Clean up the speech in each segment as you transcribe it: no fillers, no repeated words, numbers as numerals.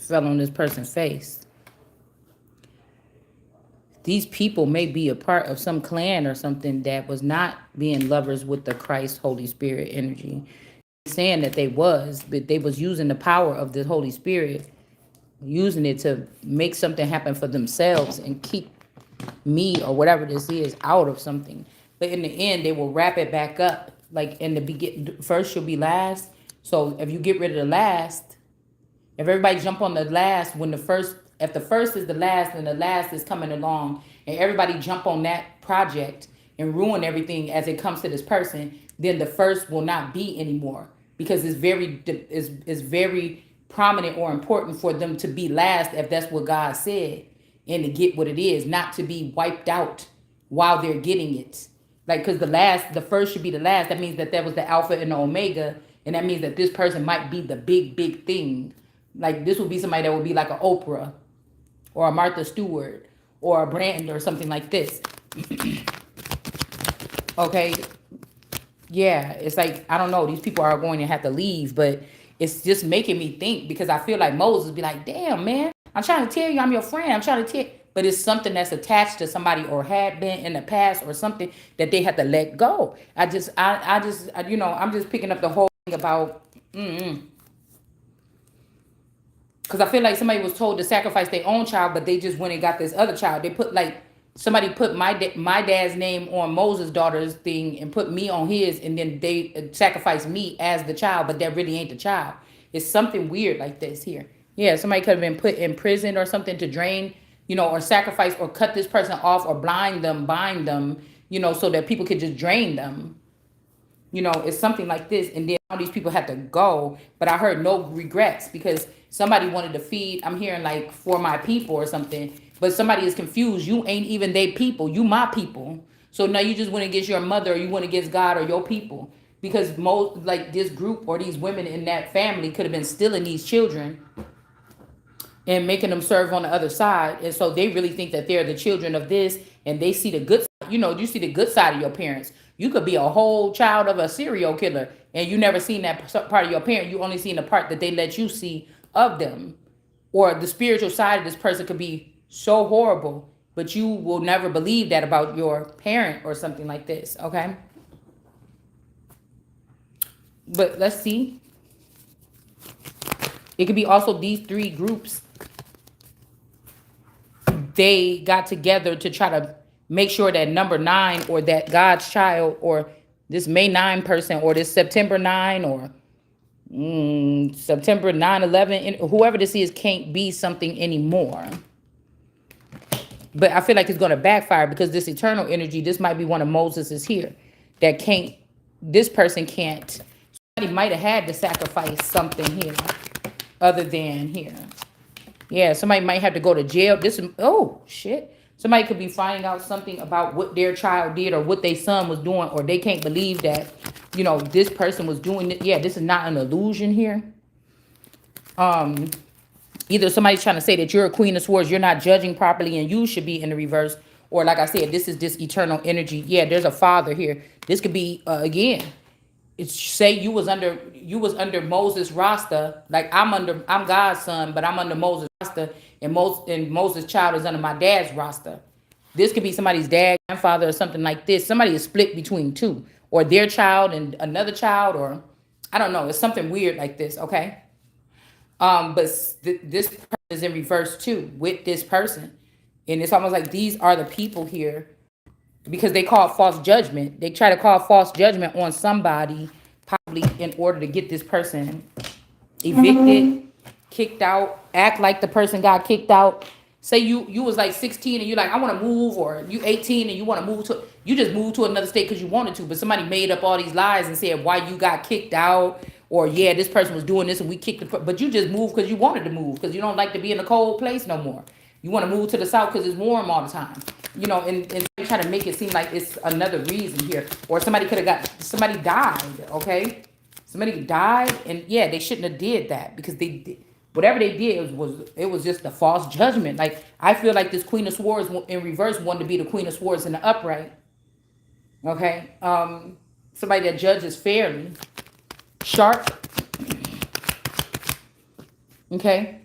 fell on this person's face. These people may be a part of some clan or something that was not being lovers with the Christ Holy Spirit energy. Saying that they was, but they was using the power of the Holy Spirit, using it to make something happen for themselves and keep me or whatever this is out of something. But in the end, they will wrap it back up. Like in the begin, first you'll be last. So if you get rid of the last, if everybody jump on the last when the first, if the first is the last and the last is coming along, and everybody jump on that project and ruin everything as it comes to this person, then the first will not be anymore because it's very prominent or important for them to be last if that's what God said and to get what it is, not to be wiped out while they're getting it. Like, because the first should be the last. That means that was the Alpha and the Omega, and that means that this person might be the big thing. Like, this would be somebody that would be like an Oprah or a Martha Stewart or a Brand or something like this. Okay, yeah, it's like, I don't know, these people are going to have to leave, but it's just making me think because I feel like Moses be like, damn, man, I'm trying to tell you I'm your friend. I'm trying to tell, but it's something that's attached to somebody or had been in the past or something that they have to let go. I'm just picking up the whole thing about, because I feel like somebody was told to sacrifice their own child, but they just went and got this other child. They put like, somebody put my dad's name on Moses' daughter's thing and put me on his, and then they sacrificed me as the child, but that really ain't the child. It's something weird like this here. Yeah, somebody could have been put in prison or something to drain, or sacrifice or cut this person off or blind them, bind them, so that people could just drain them. It's something like this. And then all these people had to go. But I heard no regrets because somebody wanted to feed. I'm hearing like for my people or something. But somebody is confused. You ain't even they people. You my people. So now you just went against your mother or you went against God or your people. Because most like this group or these women in that family could have been stealing these children and making them serve on the other side. And so they really think that they're the children of this and they see the good side. You see the good side of your parents. You could be a whole child of a serial killer and you never seen that part of your parent. You only seen the part that they let you see of them. Or the spiritual side of this person could be so horrible, but you will never believe that about your parent or something like this, okay? But let's see. It could be also these three groups, they got together to try to make sure that number 9 or that God's child or this May 9 person or this September 9 or September 9/11, whoever this is can't be something anymore. But I feel like it's going to backfire because this eternal energy, this might be one of Moses's here that can't, this person can't. Somebody might have had to sacrifice something here other than here. Yeah, somebody might have to go to jail. Oh, shit. Somebody could be finding out something about what their child did or what their son was doing, or they can't believe that, this person was doing it. Yeah, this is not an illusion here. Either somebody's trying to say that you're a queen of swords, you're not judging properly, and you should be in the reverse. Or like I said, this is this eternal energy. Yeah, there's a father here. This could be, again, say you was under Moses' roster, like I'm God's son, but I'm under Moses' roster, and Moses' child is under my dad's roster. This could be somebody's dad, grandfather, or something like this. Somebody is split between two, or their child and another child, or I don't know. It's something weird like this, okay? But this person is in reverse too with this person, and it's almost like these are the people here because they call false judgment. They try to call false judgment on somebody, probably in order to get this person evicted, kicked out, act like the person got kicked out. Say you was like 16 and you're like, I want to move, or you 18 and you want to move to, you just moved to another state because you wanted to, but somebody made up all these lies and said why you got kicked out, or yeah, this person was doing this and we kicked but you just moved because you wanted to move because you don't like to be in a cold place no more. You want to move to the south because it's warm all the time. And try to make it seem like it's another reason here. Or somebody died, okay? Somebody died, and yeah, they shouldn't have did that because they did. Whatever they did was just a false judgment. Like, I feel like this Queen of Swords in reverse wanted to be the Queen of Swords in the upright. Okay? Somebody that judges fairly. Sharp. Okay?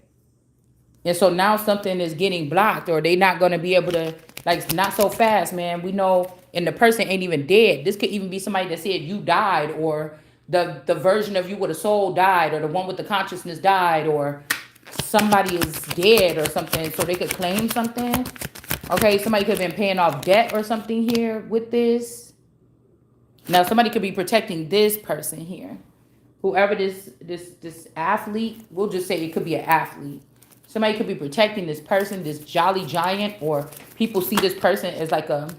And so now something is getting blocked, or they not going to be able to, like, not so fast, man. We know, and the person ain't even dead. This could even be somebody that said you died, or the version of you with a soul died, or the one with the consciousness died, or somebody is dead or something, so they could claim something. Okay, somebody could have been paying off debt or something here with this. Now somebody could be protecting this person here. Whoever this athlete, we'll just say it could be an athlete. Somebody could be protecting this person, this jolly giant, or people see this person as like a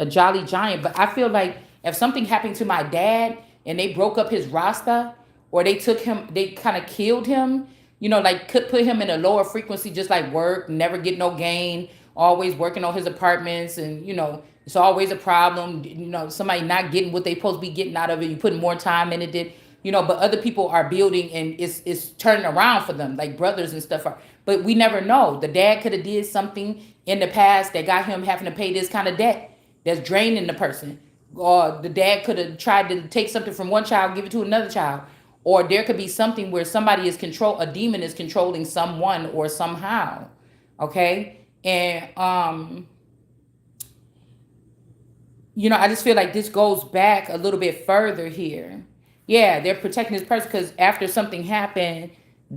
jolly giant. But I feel like if something happened to my dad and they broke up his Rasta, or they took him, they kind of killed him, you know, like could put him in a lower frequency, just like work, never get no gain, always working on his apartments, and you know, it's always a problem. You know, somebody not getting what they supposed to be getting out of it. You putting more time in it, did you know? But other people are building, and it's turning around for them, like brothers and stuff are. But we never know. The dad could have did something in the past that got him having to pay this kind of debt that's draining the person. Or the dad could have tried to take something from one child, give it to another child. Or there could be something where somebody is a demon is controlling someone or somehow. Okay? And you know, I just feel like this goes back a little bit further here. Yeah, they're protecting this person because after something happened,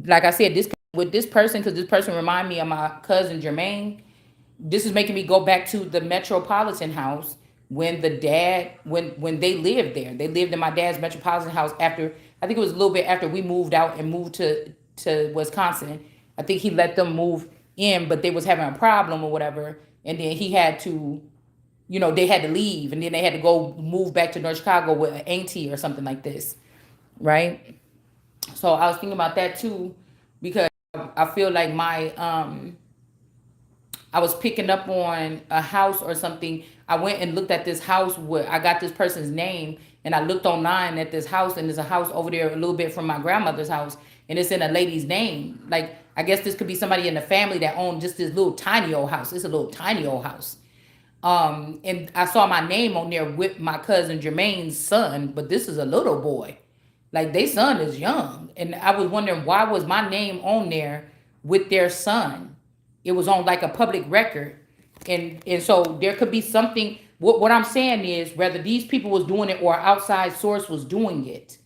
like I said, this with this person, because this person remind me of my cousin Jermaine. This is making me go back to the Metropolitan house when the dad, when they lived there. They lived in my dad's Metropolitan house after, I think it was a little bit after we moved out and moved to Wisconsin. I think he let them move in, but they was having a problem or whatever. And then he had to, you know, they had to leave, and then they had to go move back to North Chicago with an auntie or something like this, right? So I was thinking about that too, because I feel like I was picking up on a house or something. I went and looked at this house where I got this person's name, and I looked online at this house, and there's a house over there a little bit from my grandmother's house, and it's in a lady's name. Like, I guess this could be somebody in the family that owned just this little tiny old house. It's a little tiny old house. And I saw my name on there with my cousin Jermaine's son, but this is a little boy. Like, their son is young. And I was wondering, why was my name on there with their son? It was on like a public record. And so there could be something. What I'm saying is, whether these people was doing it or outside source was doing it,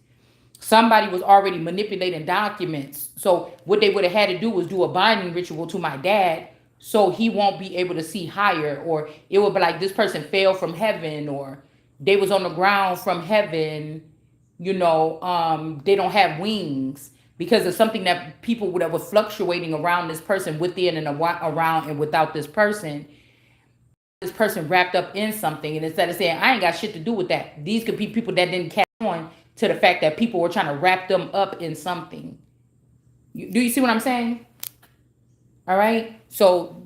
somebody was already manipulating documents. So what they would have had to do was do a binding ritual to my dad, so he won't be able to see higher, or it would be like this person fell from heaven, or they was on the ground from heaven. You know, they don't have wings because of something that people that were fluctuating around this person, within and around and without this person. This person wrapped up in something, and instead of saying I ain't got shit to do with that, these could be people that didn't catch on to the fact that people were trying to wrap them up in something. Do you see what I'm saying? All right. So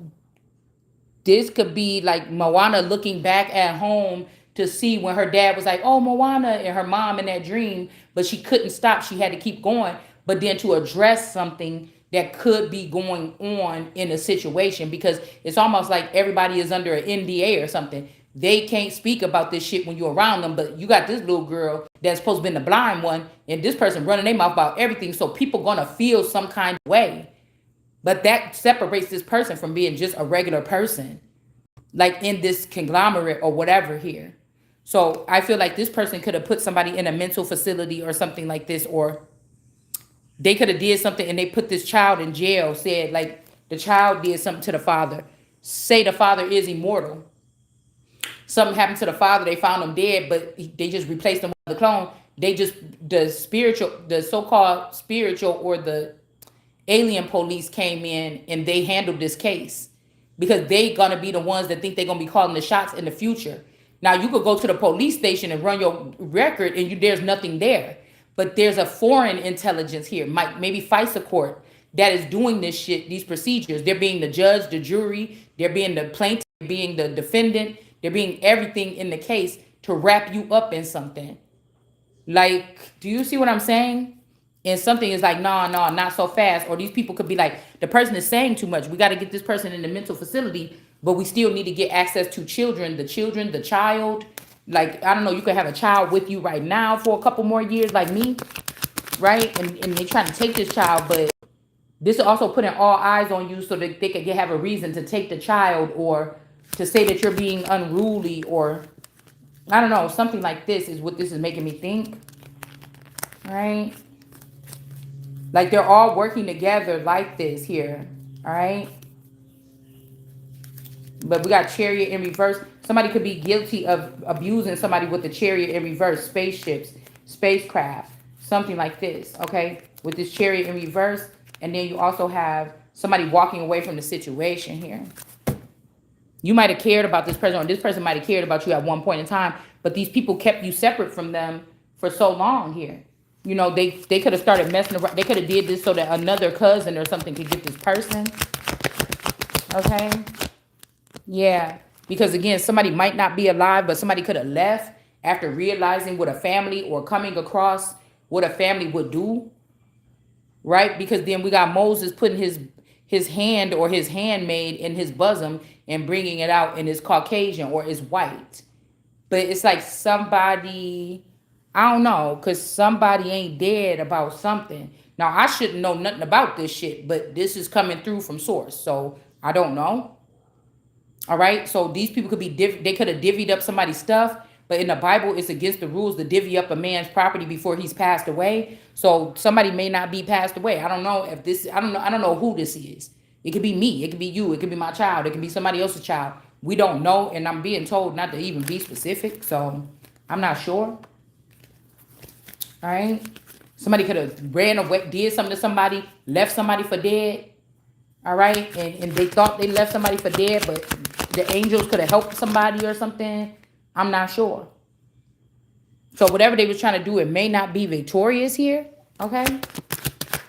this could be like Moana looking back at home to see when her dad was like, oh, Moana, and her mom in that dream, but she couldn't stop. She had to keep going. But then to address something that could be going on in a situation, because it's almost like everybody is under an NDA or something. They can't speak about this shit when you're around them, but you got this little girl that's supposed to be the blind one, and this person running their mouth about everything. So people gonna feel some kind of way. But that separates this person from being just a regular person, like in this conglomerate or whatever here. So I feel like this person could have put somebody in a mental facility or something like this, or they could have did something and they put this child in jail, said like the child did something to the father. Say the father is immortal. Something happened to the father, they found him dead, but they just replaced him with the clone. They just, the so-called spiritual or the alien police came in and they handled this case, because they gonna be the ones that think they're gonna be calling the shots in the future. Now you could go to the police station and run your record and there's nothing there. But there's a foreign intelligence here, maybe FISA court, that is doing this shit, these procedures. They're being the judge, the jury, they're being the plaintiff, they're being the defendant, they're being everything in the case to wrap you up in something. Like, do you see what I'm saying? And something is like, no, not so fast. Or these people could be like, the person is saying too much. We got to get this person in the mental facility, but we still need to get access to children, the child. Like, I don't know, you could have a child with you right now for a couple more years, like me, right? And they're trying to take this child, but This is also putting all eyes on you so that they could have a reason to take the child, or to say that you're being unruly, or I don't know, something like this is what this is making me think. Right? Like they're all working together like this here. All right? But we got Chariot in reverse. Somebody could be guilty of abusing somebody with the Chariot in reverse. Spaceships, spacecraft, something like this, okay? With this Chariot in reverse. And then you also have somebody walking away from the situation here. You might have cared about this person, or this person might have cared about you at one point in time, but these people kept you separate from them for so long here. You know, they could have started messing around. They could have did this so that another cousin or something could get this person. Okay? Yeah. Because again, somebody might not be alive, but somebody could have left after realizing what a family, or coming across what a family would do. Right? Because then we got Moses putting his hand or his handmaid in his bosom and bringing it out, and it's Caucasian or it's white. But it's like somebody, I don't know, because somebody ain't dead about something. Now, I shouldn't know nothing about this shit, but this is coming through from source. So I don't know. All right. So these people could be, they could have divvied up somebody's stuff. But in the Bible, it's against the rules to divvy up a man's property before he's passed away. So somebody may not be passed away. I don't know if this, I don't know who this is. It could be me. It could be you. It could be my child. It could be somebody else's child. We don't know. And I'm being told not to even be specific. So I'm not sure. All right. Somebody could have ran away, did something to somebody, left somebody for dead. All right. And they thought they left somebody for dead, but the angels could have helped somebody or something. I'm not sure. So whatever they was trying to do, it may not be victorious here. Okay.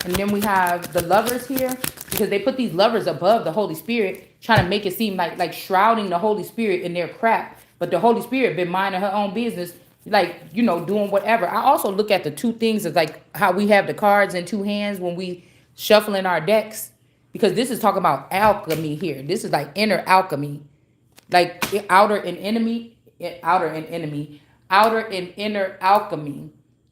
And then we have the lovers here, because they put these lovers above the Holy Spirit, trying to make it seem like shrouding the Holy Spirit in their crap. But the Holy Spirit been minding her own business, like, you know, doing whatever. I also look at the two things as like how we have the cards in two hands when we shuffling our decks, because this is talking about alchemy here. This is like inner alchemy, like outer and inner alchemy.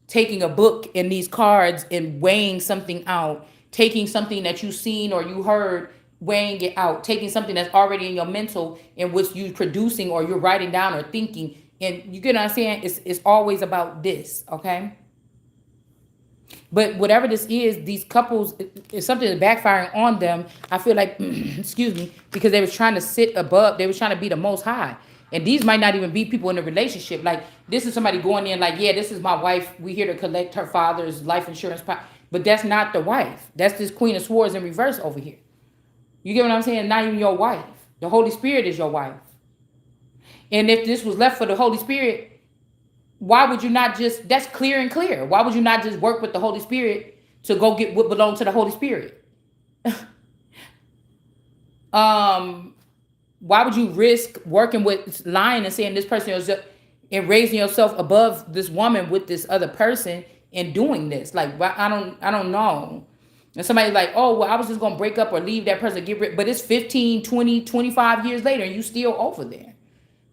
Taking a book and these cards and weighing something out, taking something that you've seen or you heard, weighing it out, taking something that's already in your mental in which you're producing or you're writing down or thinking. And you get what I'm saying? It's always about this, okay? But whatever this is, these couples, it's something that's backfiring on them. I feel like, excuse me, because they was trying to sit above, they was trying to be the most high. And these might not even be people in a relationship. Like, this is somebody going in like, yeah, this is my wife. We here to collect her father's life insurance. But that's not the wife. That's this Queen of Swords in reverse over here. You get what I'm saying? Not even your wife. The Holy Spirit is your wife. And if this was left for the Holy Spirit, why would you not just, that's clear and clear. Why would you not just work with the Holy Spirit to go get what belongs to the Holy Spirit? Why would you risk working with, lying and saying this person is, and raising yourself above this woman with this other person and doing this? Like, I don't know. And somebody's like, oh, well, I was just going to break up or leave that person, get rid. But it's 15, 20, 25 years later and you still over there.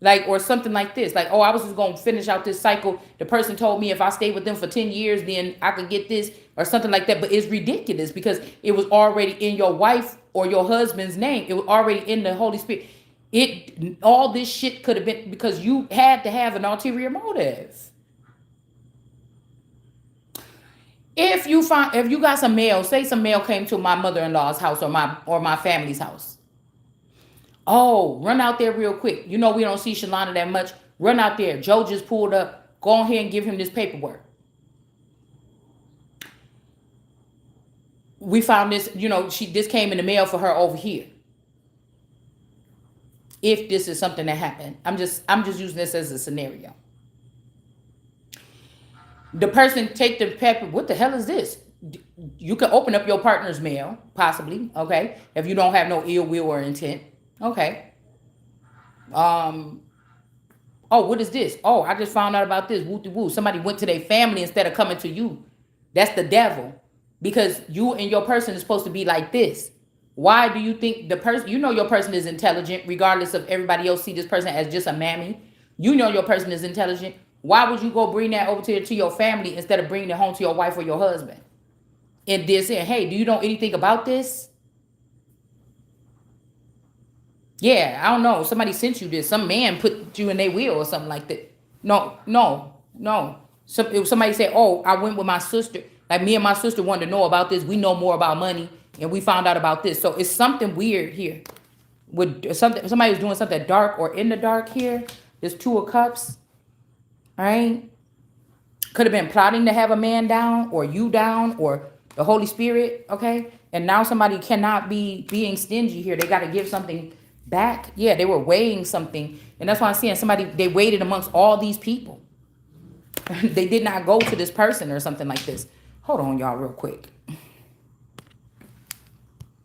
Like, or something like this. Like, oh, I was just going to finish out this cycle. The person told me if I stayed with them for 10 years, then I could get this or something like that. But it's ridiculous because it was already in your wife or your husband's name. It was already in the Holy Spirit. All this shit could have been because you had to have an ulterior motive. If you got some mail, say some mail came to my mother-in-law's house or my family's house. Oh, run out there real quick. You know we don't see Shalana that much. Run out there. Joe just pulled up. Go ahead and give him this paperwork. We found this, this came in the mail for her over here. If this is something that happened. I'm just using this as a scenario. The person take the paper. What the hell is this? You can open up your partner's mail, possibly, okay? If you don't have no ill will or intent. Okay. Oh, what is this? Oh, I just found out about this. Woo-de-woo. Somebody went to their family instead of coming to you. That's the devil. Because you and your person is supposed to be like this. Why do you think the person, your person is intelligent, regardless of everybody else see this person as just a mammy? You know your person is intelligent. Why would you go bring that over to your family instead of bringing it home to your wife or your husband? And they're saying, hey, do you know anything about this? Yeah, I don't know. Somebody sent you this. Some man put you in their wheel or something like that. No, no, no. If somebody said, oh, I went with my sister. Like me and my sister wanted to know about this. We know more about money and we found out about this. So it's something weird here. With something, somebody was doing something dark or in the dark here. There's 2 of Cups. All right. Could have been plotting to have a man down or you down or the Holy Spirit. Okay. And now somebody cannot be being stingy here. They got to give something back. Yeah, they were weighing something. And that's why I'm saying somebody, they waited amongst all these people. They did not go to this person or something like this. Hold on, y'all, real quick.